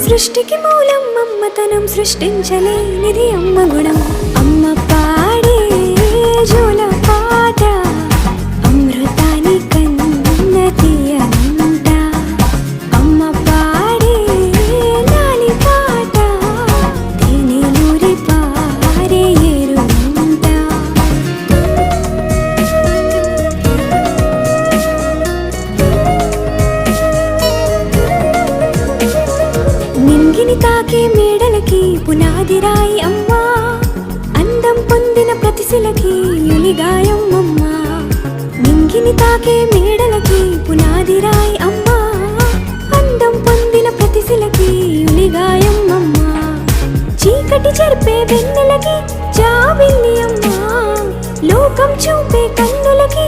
సృష్టికి మూలం మమ్మతనం సృష్టించలేనిది అమ్మ గుణం. అమ్మ పాడే జోల పాట అమృతాని కన్న తీయనంట. అమ్మ పాడే లాలి పాట తేనెలూరి పారే ఏరునంట. నింగిని తాకే మేడలకి పునాది రాయి అమ్మా, అందం పొందిన ప్రతిశిలకి యులిగాయం అమ్మా. నింగిని తాకే మేడలకి పునాది రాయి అమ్మా, అందం పొందిన ప్రతిశిలకి యులిగాయం అమ్మా. చీకటి చెరిపే వెన్నెలకి జాబిల్లి అమ్మా, లోకం చూపే కన్నులకి